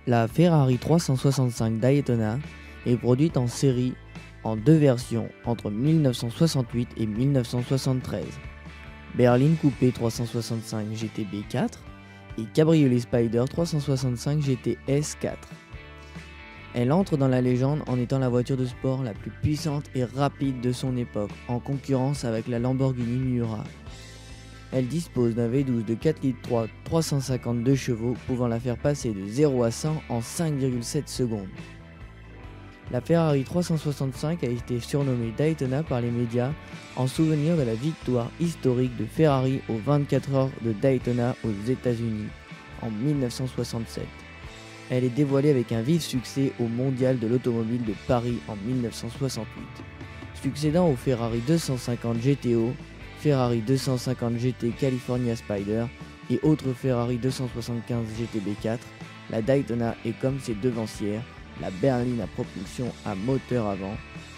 La Ferrari 365 Daytona est produite en série en deux versions entre 1968 et 1973. Berline Coupé 365 GT B4 et Cabriolet Spider 365 GT S4. Elle entre dans la légende en étant la voiture de sport la plus puissante et rapide de son époque, en concurrence avec la Lamborghini Miura. Elle dispose d'un V12 de 4,3 litres 352 chevaux, pouvant la faire passer de 0 à 100 en 5,7 secondes. La Ferrari 365 a été surnommée Daytona par les médias en souvenir de la victoire historique de Ferrari aux 24 heures de Daytona aux États-Unis en 1967. Elle est dévoilée avec un vif succès au Mondial de l'Automobile de Paris en 1968, succédant au Ferrari 250 GTO, Ferrari 250 GT California Spider et autres Ferrari 275 GT B4. La Daytona est comme ses devancières, la berline à propulsion à moteur avant,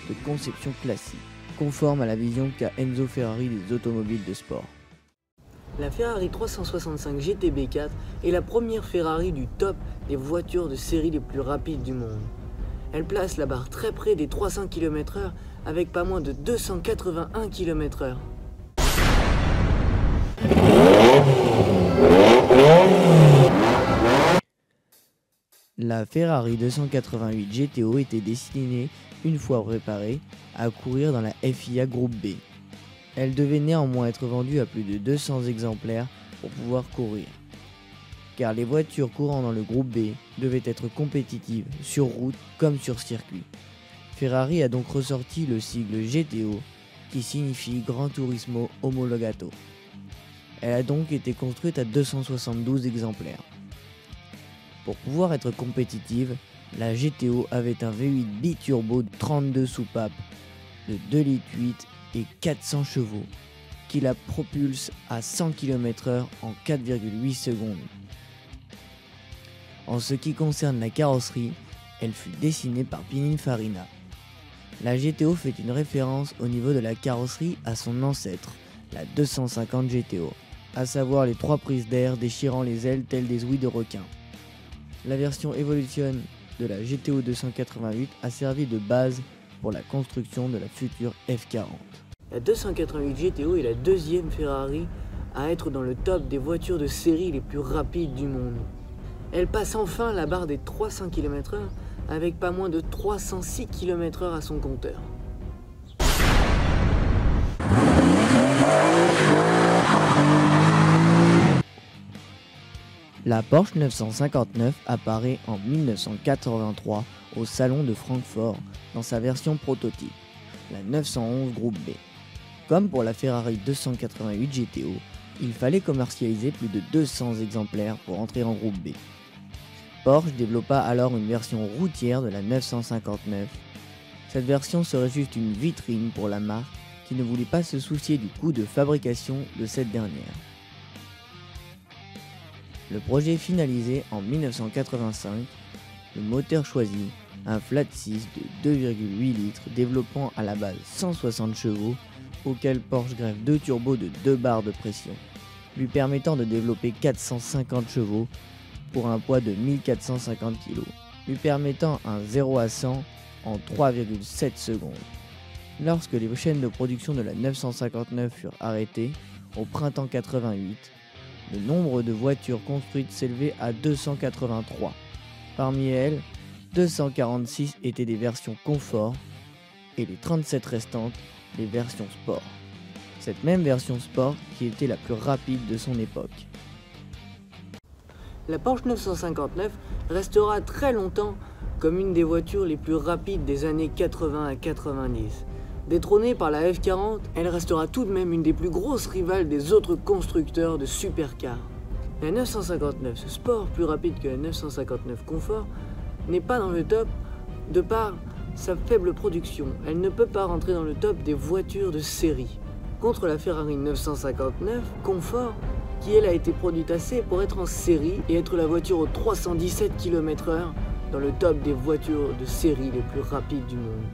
de conception classique, conforme à la vision qu'a Enzo Ferrari des automobiles de sport. La Ferrari 365 GT B4 est la première Ferrari du top des voitures de série les plus rapides du monde. Elle place la barre très près des 300 km/h avec pas moins de 281 km/h. La Ferrari 288 GTO était destinée, une fois préparée, à courir dans la FIA Groupe B. Elle devait néanmoins être vendue à plus de 200 exemplaires pour pouvoir courir, car les voitures courant dans le groupe B devaient être compétitives sur route comme sur circuit. Ferrari a donc ressorti le sigle GTO, qui signifie Gran Turismo Omologato. Elle a donc été construite à 272 exemplaires. Pour pouvoir être compétitive, la GTO avait un V8 biturbo de 32 soupapes de 2,8 litres et 400 chevaux, qui la propulse à 100 km/h en 4,8 secondes. En ce qui concerne la carrosserie, elle fut dessinée par Pininfarina. La GTO fait une référence au niveau de la carrosserie à son ancêtre, la 250 GTO, à savoir les 3 prises d'air déchirant les ailes telles des ouïes de requin. La version Evolution de la GTO 288 a servi de base pour la construction de la future F40. La 288 GTO est la deuxième Ferrari à être dans le top des voitures de série les plus rapides du monde. Elle passe enfin la barre des 300 km/h avec pas moins de 306 km/h à son compteur. La Porsche 959 apparaît en 1983 au Salon de Francfort dans sa version prototype, la 911 Groupe B. Comme pour la Ferrari 288 GTO, il fallait commercialiser plus de 200 exemplaires pour entrer en Groupe B. Porsche développa alors une version routière de la 959. Cette version serait juste une vitrine pour la marque qui ne voulait pas se soucier du coût de fabrication de cette dernière. Le projet finalisé en 1985, le moteur choisi, un flat 6 de 2,8 litres développant à la base 160 chevaux, auquel Porsche greffe 2 turbos de 2 barres de pression, lui permettant de développer 450 chevaux pour un poids de 1450 kg, lui permettant un 0 à 100 en 3,7 secondes. Lorsque les chaînes de production de la 959 furent arrêtées, au printemps 88, le nombre de voitures construites s'élevait à 283. Parmi elles, 246 étaient des versions confort et les 37 restantes des versions sport. Cette même version sport qui était la plus rapide de son époque. La Porsche 959 restera très longtemps comme une des voitures les plus rapides des années 80 à 90. Détrônée par la F40, elle restera tout de même une des plus grosses rivales des autres constructeurs de supercars. La 959 Sport, plus rapide que la 959 Confort, n'est pas dans le top de par sa faible production. Elle ne peut pas rentrer dans le top des voitures de série. Contre la Ferrari 959 Confort, qui elle a été produite assez pour être en série et être la voiture aux 317 km/h dans le top des voitures de série les plus rapides du monde.